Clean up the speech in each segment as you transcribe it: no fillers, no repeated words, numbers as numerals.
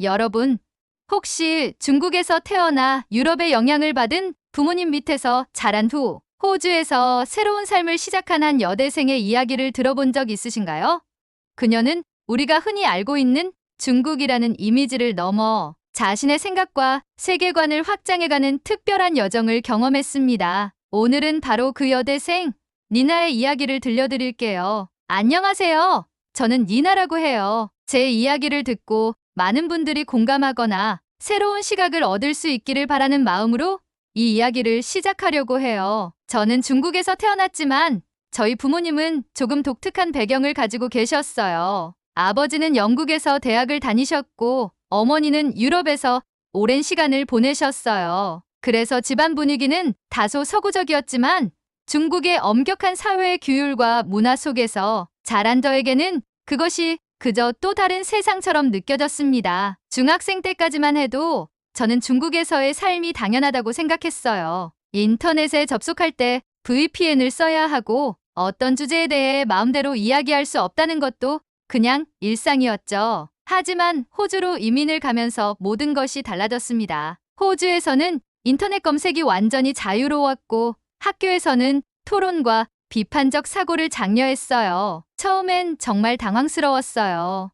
여러분, 혹시 중국에서 태어나 유럽의 영향을 받은 부모님 밑에서 자란 후 호주에서 새로운 삶을 시작한 한 여대생의 이야기를 들어본 적 있으신가요? 그녀는 우리가 흔히 알고 있는 중국이라는 이미지를 넘어 자신의 생각과 세계관을 확장해가는 특별한 여정을 경험했습니다. 오늘은 바로 그 여대생, 니나의 이야기를 들려드릴게요. 안녕하세요. 저는 니나라고 해요. 제 이야기를 듣고 많은 분들이 공감하거나 새로운 시각을 얻을 수 있기를 바라는 마음으로 이 이야기를 시작하려고 해요. 저는 중국에서 태어났지만 저희 부모님은 조금 독특한 배경을 가지고 계셨어요. 아버지는 영국에서 대학을 다니셨고 어머니는 유럽에서 오랜 시간을 보내셨어요. 그래서 집안 분위기는 다소 서구적이었지만 중국의 엄격한 사회의 규율과 문화 속에서 자란 저에게는 그것이 그저 또 다른 세상처럼 느껴졌습니다. 중학생 때까지만 해도 저는 중국에서의 삶이 당연하다고 생각했어요. 인터넷에 접속할 때 VPN을 써야 하고 어떤 주제에 대해 마음대로 이야기할 수 없다는 것도 그냥 일상이었죠. 하지만 호주로 이민을 가면서 모든 것이 달라졌습니다. 호주에서는 인터넷 검색이 완전히 자유로웠고 학교에서는 토론과 비판적 사고를 장려했어요. 처음엔 정말 당황스러웠어요.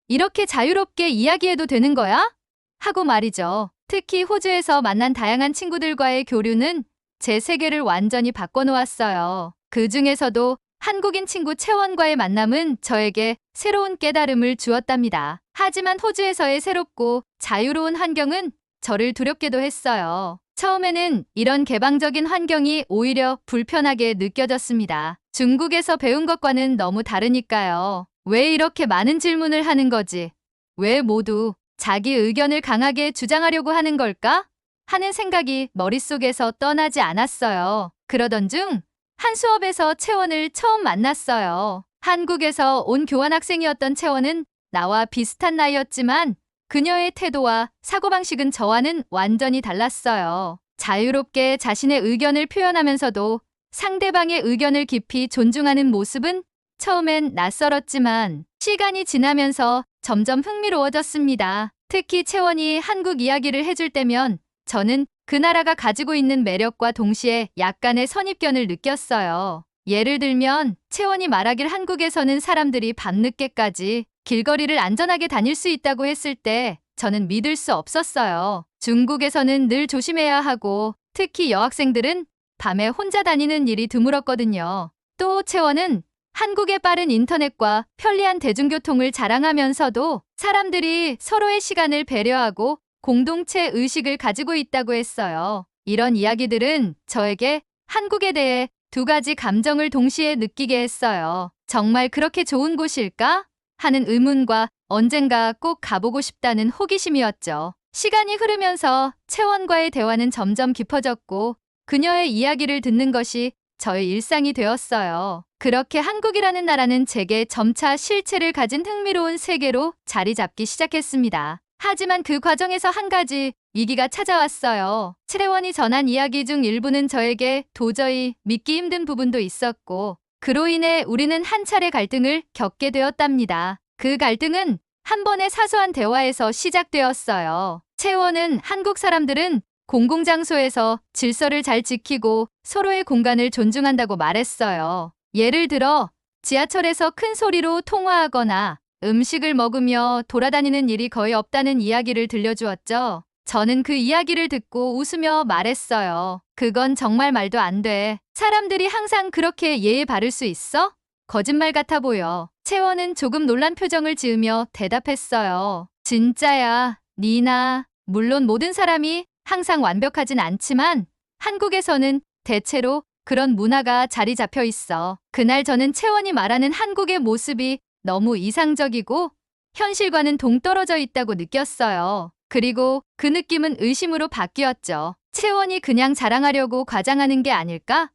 이렇게 자유롭게 이야기해도 되는 거야? 하고 말이죠. 특히 호주에서 만난 다양한 친구들과의 교류는 제 세계를 완전히 바꿔놓았어요. 그 중에서도 한국인 친구 채원과의 만남은 저에게 새로운 깨달음을 주었답니다. 하지만 호주에서의 새롭고 자유로운 환경은 저를 두렵게도 했어요. 처음에는 이런 개방적인 환경이 오히려 불편하게 느껴졌습니다. 중국에서 배운 것과는 너무 다르니까요. 왜 이렇게 많은 질문을 하는 거지? 왜 모두 자기 의견을 강하게 주장하려고 하는 걸까? 하는 생각이 머릿속에서 떠나지 않았어요. 그러던 중 한 수업에서 채원을 처음 만났어요. 한국에서 온 교환학생이었던 채원은 나와 비슷한 나이였지만 그녀의 태도와 사고방식은 저와는 완전히 달랐어요. 자유롭게 자신의 의견을 표현하면서도 상대방의 의견을 깊이 존중하는 모습은 처음엔 낯설었지만 시간이 지나면서 점점 흥미로워졌습니다. 특히 채원이 한국 이야기를 해줄 때면 저는 그 나라가 가지고 있는 매력과 동시에 약간의 선입견을 느꼈어요. 예를 들면 채원이 말하길 한국에서는 사람들이 밤늦게까지 길거리를 안전하게 다닐 수 있다고 했을 때 저는 믿을 수 없었어요. 중국에서는 늘 조심해야 하고 특히 여학생들은 밤에 혼자 다니는 일이 드물었거든요. 또 채원은 한국의 빠른 인터넷과 편리한 대중교통을 자랑하면서도 사람들이 서로의 시간을 배려하고 공동체 의식을 가지고 있다고 했어요. 이런 이야기들은 저에게 한국에 대해 두 가지 감정을 동시에 느끼게 했어요. 정말 그렇게 좋은 곳일까? 하는 의문과 언젠가 꼭 가보고 싶다는 호기심이었죠. 시간이 흐르면서 채원과의 대화는 점점 깊어졌고 그녀의 이야기를 듣는 것이 저의 일상이 되었어요. 그렇게 한국이라는 나라는 제게 점차 실체를 가진 흥미로운 세계로 자리 잡기 시작했습니다. 하지만 그 과정에서 한 가지 위기가 찾아왔어요. 채원이 전한 이야기 중 일부는 저에게 도저히 믿기 힘든 부분도 있었고 그로 인해 우리는 한 차례 갈등을 겪게 되었답니다. 그 갈등은 한 번의 사소한 대화에서 시작되었어요. 채원은 한국 사람들은 공공장소에서 질서를 잘 지키고 서로의 공간을 존중한다고 말했어요. 예를 들어 지하철에서 큰 소리로 통화하거나 음식을 먹으며 돌아다니는 일이 거의 없다는 이야기를 들려주었죠. 저는 그 이야기를 듣고 웃으며 말했어요. 그건 정말 말도 안 돼. 사람들이 항상 그렇게 예의 바를 수 있어? 거짓말 같아 보여. 채원은 조금 놀란 표정을 지으며 대답했어요. 진짜야, 니나. 물론 모든 사람이 항상 완벽하진 않지만 한국에서는 대체로 그런 문화가 자리 잡혀 있어. 그날 저는 채원이 말하는 한국의 모습이 너무 이상적이고 현실과는 동떨어져 있다고 느꼈어요. 그리고 그 느낌은 의심으로 바뀌었죠. 채원이 그냥 자랑하려고 과장하는 게 아닐까?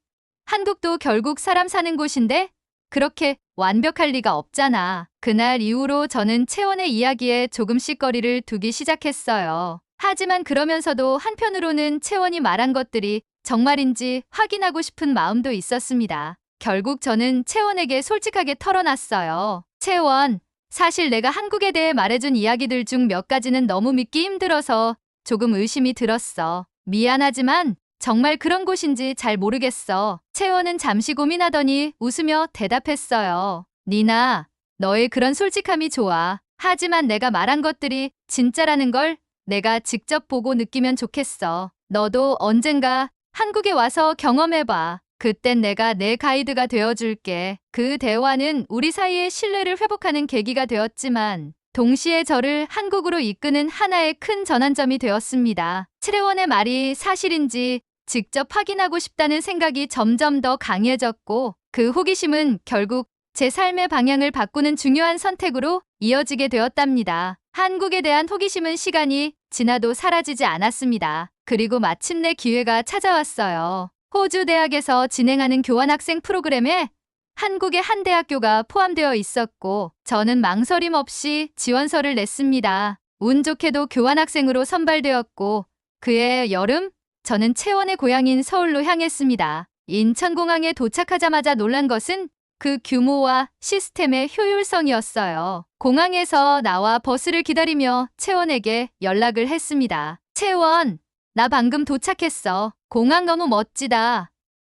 한국도 결국 사람 사는 곳인데 그렇게 완벽할 리가 없잖아. 그날 이후로 저는 채원의 이야기에 조금씩 거리를 두기 시작했어요. 하지만 그러면서도 한편으로는 채원이 말한 것들이 정말인지 확인하고 싶은 마음도 있었습니다. 결국 저는 채원에게 솔직하게 털어놨어요. 채원, 사실 내가 한국에 대해 말해준 이야기들 중 몇 가지는 너무 믿기 힘들어서 조금 의심이 들었어. 미안하지만 정말 그런 곳인지 잘 모르겠어. 채원은 잠시 고민하더니 웃으며 대답했어요. 니나, 너의 그런 솔직함이 좋아. 하지만 내가 말한 것들이 진짜라는 걸 내가 직접 보고 느끼면 좋겠어. 너도 언젠가 한국에 와서 경험해봐. 그땐 내가 내 가이드가 되어줄게. 그 대화는 우리 사이의 신뢰를 회복하는 계기가 되었지만 동시에 저를 한국으로 이끄는 하나의 큰 전환점이 되었습니다. 채원의 말이 사실인지 직접 확인하고 싶다는 생각이 점점 더 강해졌고 그 호기심은 결국 제 삶의 방향을 바꾸는 중요한 선택으로 이어지게 되었답니다. 한국에 대한 호기심은 시간이 지나도 사라지지 않았습니다. 그리고 마침내 기회가 찾아왔어요. 호주 대학에서 진행하는 교환학생 프로그램에 한국의 한 대학교가 포함되어 있었고 저는 망설임 없이 지원서를 냈습니다. 운 좋게도 교환학생으로 선발되었고 그해 여름 저는 채원의 고향인 서울로 향했습니다. 인천공항에 도착하자마자 놀란 것은 그 규모와 시스템의 효율성이었어요. 공항에서 나와 버스를 기다리며 채원에게 연락을 했습니다. 채원, 나 방금 도착했어. 공항 너무 멋지다.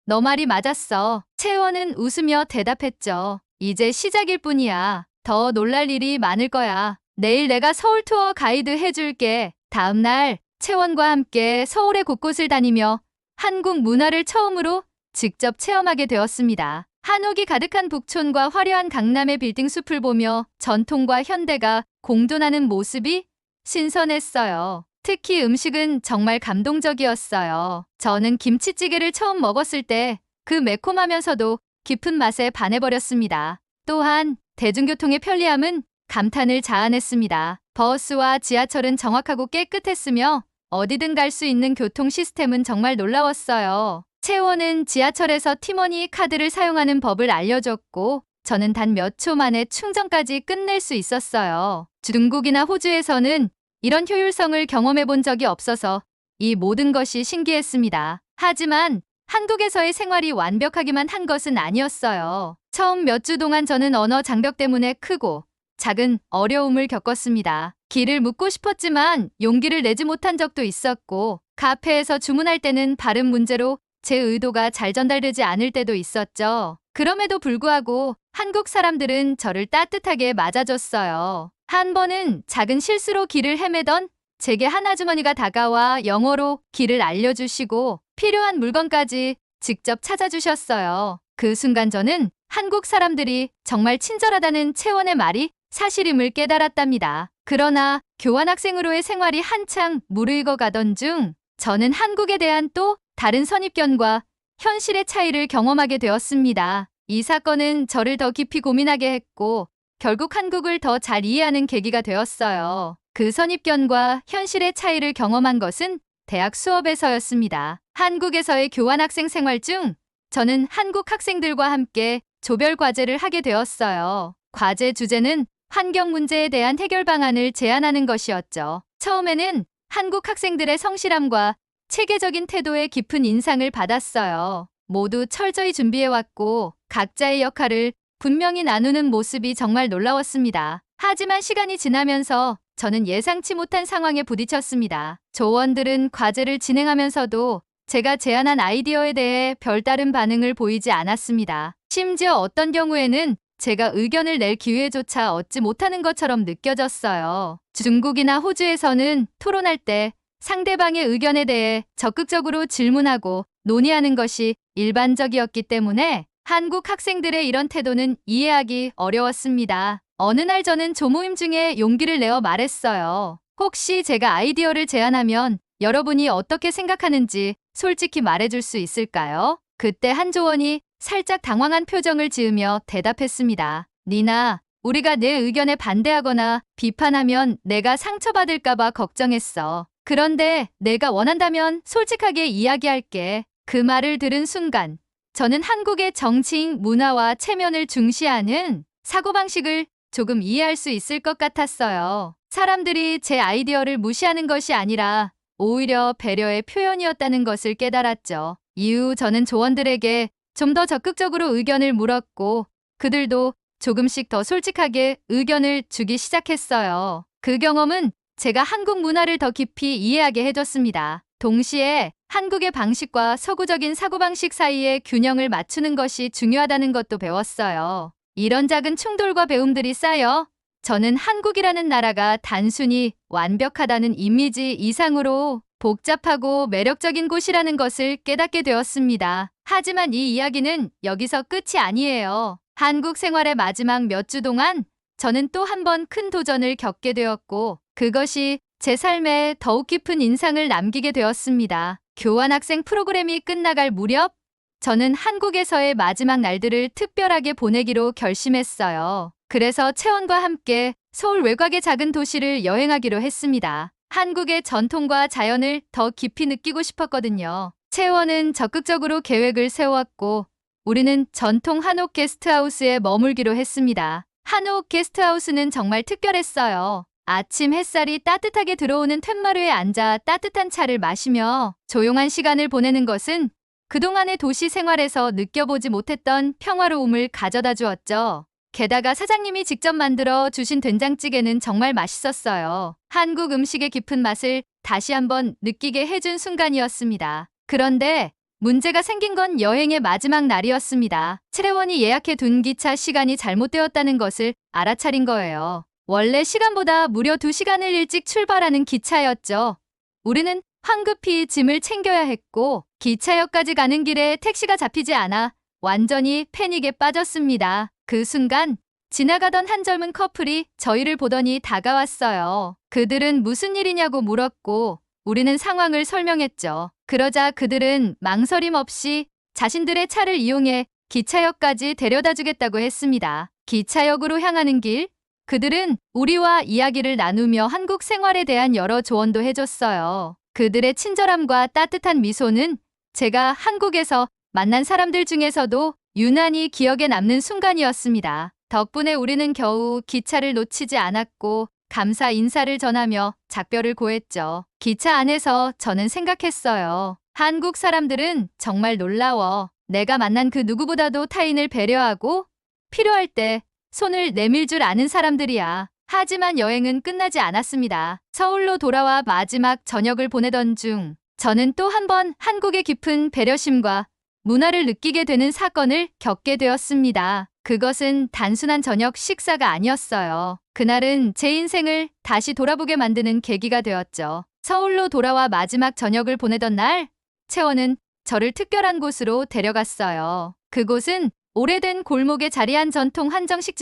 너 말이 맞았어. 채원은 웃으며 대답했죠. 이제 시작일 뿐이야. 더 놀랄 일이 많을 거야. 내일 내가 서울 투어 가이드 해줄게. 다음 날 채원과 함께 서울의 곳곳을 다니며 한국 문화를 처음으로 직접 체험하게 되었습니다. 한옥이 가득한 북촌과 화려한 강남의 빌딩 숲을 보며 전통과 현대가 공존하는 모습이 신선했어요. 특히 음식은 정말 감동적이었어요. 저는 김치찌개를 처음 먹었을 때 그 매콤하면서도 깊은 맛에 반해버렸습니다. 또한 대중교통의 편리함은 감탄을 자아냈습니다. 버스와 지하철은 정확하고 깨끗했으며 어디든 갈 수 있는 교통 시스템은 정말 놀라웠어요. 채원은 지하철에서 티머니 카드를 사용하는 법을 알려줬고 저는 단 몇 초 만에 충전까지 끝낼 수 있었어요. 중국이나 호주에서는 이런 효율성을 경험해 본 적이 없어서 이 모든 것이 신기했습니다. 하지만 한국에서의 생활이 완벽하기만 한 것은 아니었어요. 처음 몇 주 동안 저는 언어 장벽 때문에 크고 작은 어려움을 겪었습니다. 길을 묻고 싶었지만 용기를 내지 못한 적도 있었고 카페에서 주문할 때는 발음 문제로 제 의도가 잘 전달되지 않을 때도 있었죠. 그럼에도 불구하고 한국 사람들은 저를 따뜻하게 맞아줬어요. 한 번은 작은 실수로 길을 헤매던 제게 한 아주머니가 다가와 영어로 길을 알려주시고 필요한 물건까지 직접 찾아주셨어요. 그 순간 저는 한국 사람들이 정말 친절하다는 채원의 말이 사실임을 깨달았답니다. 그러나 교환학생으로의 생활이 한창 무르익어 가던 중 저는 한국에 대한 또 다른 선입견과 현실의 차이를 경험하게 되었습니다. 이 사건은 저를 더 깊이 고민하게 했고 결국 한국을 더 잘 이해하는 계기가 되었어요. 그 선입견과 현실의 차이를 경험한 것은 대학 수업에서였습니다. 한국에서의 교환학생 생활 중 저는 한국 학생들과 함께 조별 과제를 하게 되었어요. 과제 주제는 환경 문제에 대한 해결 방안을 제안하는 것이었죠. 처음에는 한국 학생들의 성실함과 체계적인 태도에 깊은 인상을 받았어요. 모두 철저히 준비해왔고 각자의 역할을 분명히 나누는 모습이 정말 놀라웠습니다. 하지만 시간이 지나면서 저는 예상치 못한 상황에 부딪혔습니다. 조원들은 과제를 진행하면서도 제가 제안한 아이디어에 대해 별다른 반응을 보이지 않았습니다. 심지어 어떤 경우에는 제가 의견을 낼 기회조차 얻지 못하는 것처럼 느껴졌어요. 중국이나 호주에서는 토론할 때 상대방의 의견에 대해 적극적으로 질문하고 논의하는 것이 일반적이었기 때문에 한국 학생들의 이런 태도는 이해하기 어려웠습니다. 어느 날 저는 조모임 중에 용기를 내어 말했어요. 혹시 제가 아이디어를 제안하면 여러분이 어떻게 생각하는지 솔직히 말해줄 수 있을까요? 그때 한 조원이 살짝 당황한 표정을 지으며 대답했습니다. 니나, 우리가 내 의견에 반대하거나 비판하면 내가 상처받을까봐 걱정했어. 그런데 내가 원한다면 솔직하게 이야기할게. 그 말을 들은 순간 저는 한국의 정치인 문화와 체면을 중시하는 사고방식을 조금 이해할 수 있을 것 같았어요. 사람들이 제 아이디어를 무시하는 것이 아니라 오히려 배려의 표현이었다는 것을 깨달았죠. 이후 저는 조원들에게 좀 더 적극적으로 의견을 물었고 그들도 조금씩 더 솔직하게 의견을 주기 시작했어요. 그 경험은 제가 한국 문화를 더 깊이 이해하게 해줬습니다. 동시에 한국의 방식과 서구적인 사고방식 사이의 균형을 맞추는 것이 중요하다는 것도 배웠어요. 이런 작은 충돌과 배움들이 쌓여 저는 한국이라는 나라가 단순히 완벽하다는 이미지 이상으로 복잡하고 매력적인 곳이라는 것을 깨닫게 되었습니다. 하지만 이 이야기는 여기서 끝이 아니에요. 한국 생활의 마지막 몇 주 동안 저는 또 한 번 큰 도전을 겪게 되었고 그것이 제 삶에 더욱 깊은 인상을 남기게 되었습니다. 교환학생 프로그램이 끝나갈 무렵 저는 한국에서의 마지막 날들을 특별하게 보내기로 결심했어요. 그래서 채원과 함께 서울 외곽의 작은 도시를 여행하기로 했습니다. 한국의 전통과 자연을 더 깊이 느끼고 싶었거든요. 채원은 적극적으로 계획을 세웠고 우리는 전통 한옥 게스트하우스에 머물기로 했습니다. 한옥 게스트하우스는 정말 특별했어요. 아침 햇살이 따뜻하게 들어오는 툇마루에 앉아 따뜻한 차를 마시며 조용한 시간을 보내는 것은 그동안의 도시 생활에서 느껴보지 못했던 평화로움을 가져다 주었죠. 게다가 사장님이 직접 만들어 주신 된장찌개는 정말 맛있었어요. 한국 음식의 깊은 맛을 다시 한번 느끼게 해준 순간이었습니다. 그런데 문제가 생긴 건 여행의 마지막 날이었습니다. 채원이 예약해 둔 기차 시간이 잘못되었다는 것을 알아차린 거예요. 원래 시간보다 무려 2시간을 일찍 출발하는 기차였죠. 우리는 황급히 짐을 챙겨야 했고 기차역까지 가는 길에 택시가 잡히지 않아 완전히 패닉에 빠졌습니다. 그 순간 지나가던 한 젊은 커플이 저희를 보더니 다가왔어요. 그들은 무슨 일이냐고 물었고 우리는 상황을 설명했죠. 그러자 그들은 망설임 없이 자신들의 차를 이용해 기차역까지 데려다 주겠다고 했습니다. 기차역으로 향하는 길, 그들은 우리와 이야기를 나누며 한국 생활에 대한 여러 조언도 해줬어요. 그들의 친절함과 따뜻한 미소는 제가 한국에서 만난 사람들 중에서도 유난히 기억에 남는 순간이었습니다. 덕분에 우리는 겨우 기차를 놓치지 않았고 감사 인사를 전하며 작별을 고했죠. 기차 안에서 저는 생각했어요. 한국 사람들은 정말 놀라워. 내가 만난 그 누구보다도 타인을 배려하고 필요할 때 손을 내밀 줄 아는 사람들이야. 하지만 여행은 끝나지 않았습니다. 서울로 돌아와 마지막 저녁을 보내던 중 저는 또 한 번 한국의 깊은 배려심과 문화를 느끼게 되는 사건을 겪게 되었습니다. 그것은 단순한 저녁 식사가 아니었어요. 그날은 제 인생을 다시 돌아보게 만드는 계기가 되었죠. 서울로 돌아와 마지막 저녁을 보내던 날, 채원은 저를 특별한 곳으로 데려갔어요. 그곳은 오래된 골목에 자리한 전통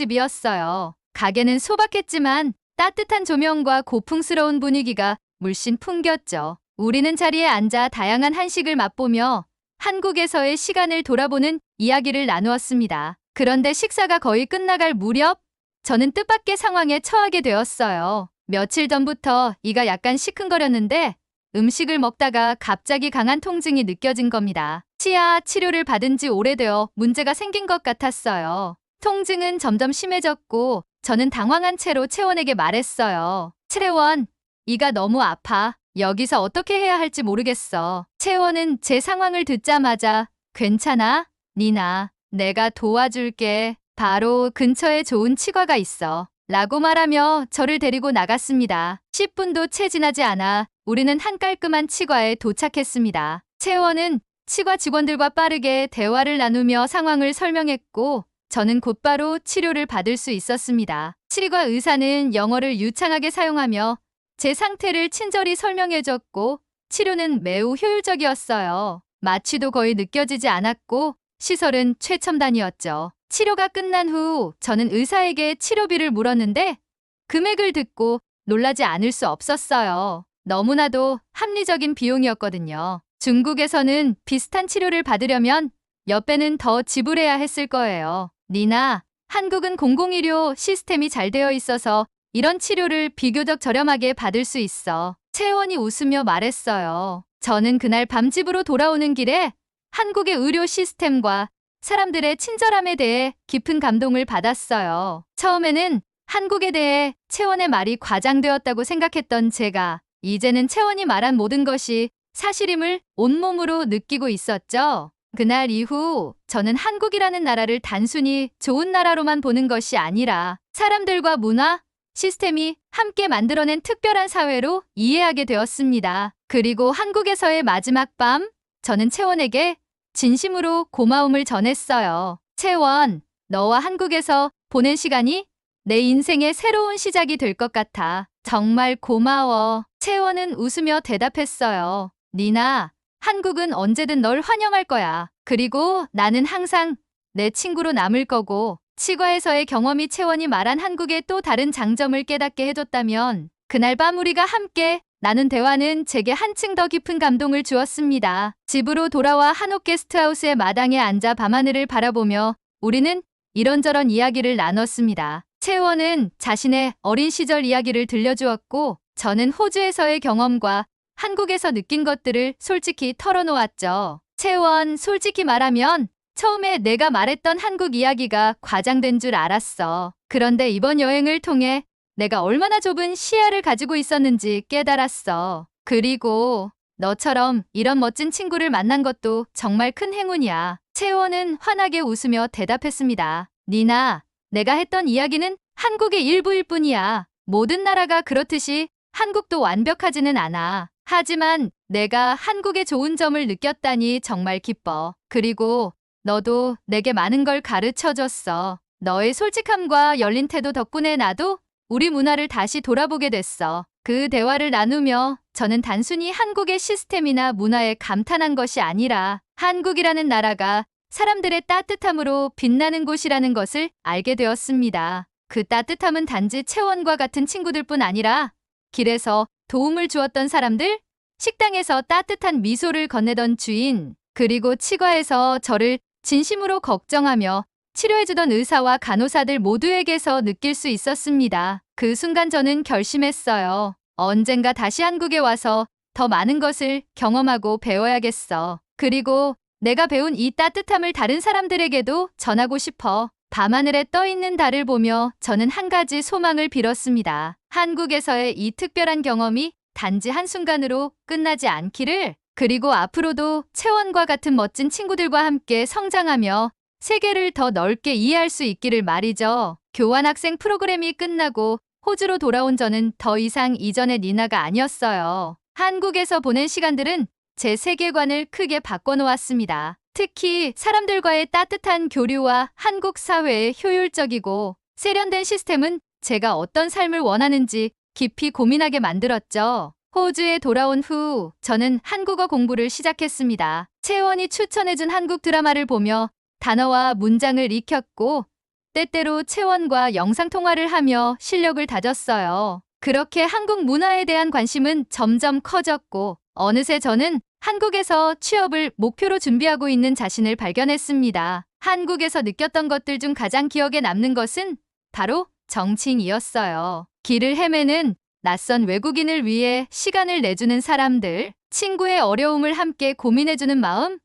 한정식집이었어요. 가게는 소박했지만 따뜻한 조명과 고풍스러운 분위기가 물씬 풍겼죠. 우리는 자리에 앉아 다양한 한식을 맛보며 한국에서의 시간을 돌아보는 이야기를 나누었습니다. 그런데 식사가 거의 끝나갈 무렵 저는 뜻밖의 상황에 처하게 되었어요. 며칠 전부터 이가 약간 시큰거렸는데 음식을 먹다가 갑자기 강한 통증이 느껴진 겁니다. 치아 치료를 받은 지 오래되어 문제가 생긴 것 같았어요. 통증은 점점 심해졌고 저는 당황한 채로 채원에게 말했어요. 채원, 이가 너무 아파. 여기서 어떻게 해야 할지 모르겠어. 채원은 제 상황을 듣자마자 괜찮아? 니나, 내가 도와줄게. 바로 근처에 좋은 치과가 있어. 라고 말하며 저를 데리고 나갔습니다. 10분도 채 지나지 않아 우리는 한 깔끔한 치과에 도착했습니다. 채원은 치과 직원들과 빠르게 대화를 나누며 상황을 설명했고 저는 곧바로 치료를 받을 수 있었습니다. 치과 의사는 영어를 유창하게 사용하며 제 상태를 친절히 설명해줬고 치료는 매우 효율적이었어요. 마취도 거의 느껴지지 않았고 시설은 최첨단이었죠. 치료가 끝난 후 저는 의사에게 치료비를 물었는데 금액을 듣고 놀라지 않을 수 없었어요. 너무나도 합리적인 비용이었거든요. 중국에서는 비슷한 치료를 받으려면 몇 배는 더 지불해야 했을 거예요. 니나, 한국은 공공의료 시스템이 잘 되어 있어서 이런 치료를 비교적 저렴하게 받을 수 있어. 채원이 웃으며 말했어요. 저는 그날 밤 집으로 돌아오는 길에 한국의 의료 시스템과 사람들의 친절함에 대해 깊은 감동을 받았어요. 처음에는 한국에 대해 채원의 말이 과장되었다고 생각했던 제가 이제는 채원이 말한 모든 것이 사실임을 온몸으로 느끼고 있었죠. 그날 이후 저는 한국이라는 나라를 단순히 좋은 나라로만 보는 것이 아니라 사람들과 문화, 시스템이 함께 만들어낸 특별한 사회로 이해하게 되었습니다. 그리고 한국에서의 마지막 밤, 저는 채원에게 진심으로 고마움을 전했어요. 채원, 너와 한국에서 보낸 시간이 내 인생의 새로운 시작이 될 것 같아. 정말 고마워. 채원은 웃으며 대답했어요. 니나, 한국은 언제든 널 환영할 거야. 그리고 나는 항상 내 친구로 남을 거고, 치과에서의 경험이 채원이 말한 한국의 또 다른 장점을 깨닫게 해줬다면, 그날 밤 우리가 함께 나눈 대화는 제게 한층 더 깊은 감동을 주었습니다. 집으로 돌아와 한옥 게스트하우스의 마당에 앉아 밤하늘을 바라보며 우리는 이런저런 이야기를 나눴습니다. 채원은 자신의 어린 시절 이야기를 들려주었고, 저는 호주에서의 경험과 한국에서 느낀 것들을 솔직히 털어놓았죠. 채원, 솔직히 말하면 처음에 내가 말했던 한국 이야기가 과장된 줄 알았어. 그런데 이번 여행을 통해 내가 얼마나 좁은 시야를 가지고 있었는지 깨달았어. 그리고 너처럼 이런 멋진 친구를 만난 것도 정말 큰 행운이야. 채원은 환하게 웃으며 대답했습니다. 니나, 내가 했던 이야기는 한국의 일부일 뿐이야. 모든 나라가 그렇듯이 한국도 완벽하지는 않아. 하지만 내가 한국의 좋은 점을 느꼈다니 정말 기뻐. 그리고 너도 내게 많은 걸 가르쳐줬어. 너의 솔직함과 열린 태도 덕분에 나도 우리 문화를 다시 돌아보게 됐어. 그 대화를 나누며 저는 단순히 한국의 시스템이나 문화에 감탄한 것이 아니라 한국이라는 나라가 사람들의 따뜻함으로 빛나는 곳이라는 것을 알게 되었습니다. 그 따뜻함은 단지 채원과 같은 친구들뿐 아니라 길에서 도움을 주었던 사람들, 식당에서 따뜻한 미소를 건네던 주인, 그리고 치과에서 저를 진심으로 걱정하며 치료해주던 의사와 간호사들 모두에게서 느낄 수 있었습니다. 그 순간 저는 결심했어요. 언젠가 다시 한국에 와서 더 많은 것을 경험하고 배워야겠어. 그리고 내가 배운 이 따뜻함을 다른 사람들에게도 전하고 싶어. 밤하늘에 떠있는 달을 보며 저는 한 가지 소망을 빌었습니다. 한국에서의 이 특별한 경험이 단지 한순간으로 끝나지 않기를, 그리고 앞으로도 채원과 같은 멋진 친구들과 함께 성장하며 세계를 더 넓게 이해할 수 있기를 말이죠. 교환학생 프로그램이 끝나고 호주로 돌아온 저는 더 이상 이전의 니나가 아니었어요. 한국에서 보낸 시간들은 제 세계관을 크게 바꿔놓았습니다. 특히 사람들과의 따뜻한 교류와 한국 사회의 효율적이고 세련된 시스템은 제가 어떤 삶을 원하는지 깊이 고민하게 만들었죠. 호주에 돌아온 후 저는 한국어 공부를 시작했습니다. 채원이 추천해준 한국 드라마를 보며 단어와 문장을 익혔고 때때로 채원과 영상통화를 하며 실력을 다졌어요. 그렇게 한국 문화에 대한 관심은 점점 커졌고 어느새 저는 한국에서 취업을 목표로 준비하고 있는 자신을 발견했습니다. 한국에서 느꼈던 것들 중 가장 기억에 남는 것은 바로 정칭이었어요. 길을 헤매는 낯선 외국인을 위해 시간을 내주는 사람들, 친구의 어려움을 함께 고민해주는 마음,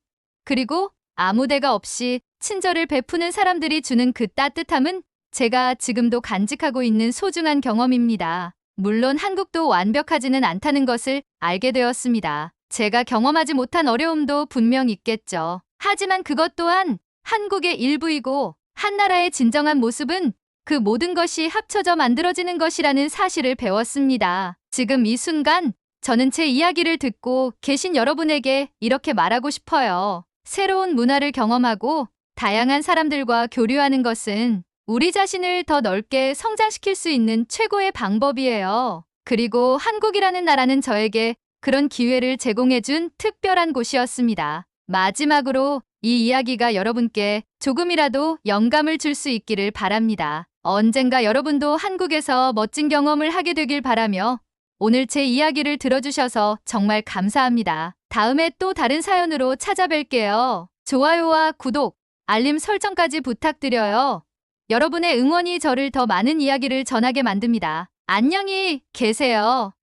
그리고 아무 데가 없이 친절을 베푸는 사람들이 주는 그 따뜻함은 제가 지금도 간직하고 있는 소중한 경험입니다. 물론 한국도 완벽하지는 않다는 것을 알게 되었습니다. 제가 경험하지 못한 어려움도 분명 있겠죠. 하지만 그것 또한 한국의 일부이고 한 나라의 진정한 모습은 그 모든 것이 합쳐져 만들어지는 것이라는 사실을 배웠습니다. 지금 이 순간 저는 제 이야기를 듣고 계신 여러분에게 이렇게 말하고 싶어요. 새로운 문화를 경험하고 다양한 사람들과 교류하는 것은 우리 자신을 더 넓게 성장시킬 수 있는 최고의 방법이에요. 그리고 한국이라는 나라는 저에게 그런 기회를 제공해준 특별한 곳이었습니다. 마지막으로 이 이야기가 여러분께 조금이라도 영감을 줄 수 있기를 바랍니다. 언젠가 여러분도 한국에서 멋진 경험을 하게 되길 바라며 오늘 제 이야기를 들어주셔서 정말 감사합니다. 다음에 또 다른 사연으로 찾아뵐게요. 좋아요와 구독, 알림 설정까지 부탁드려요. 여러분의 응원이 저를 더 많은 이야기를 전하게 만듭니다. 안녕히 계세요.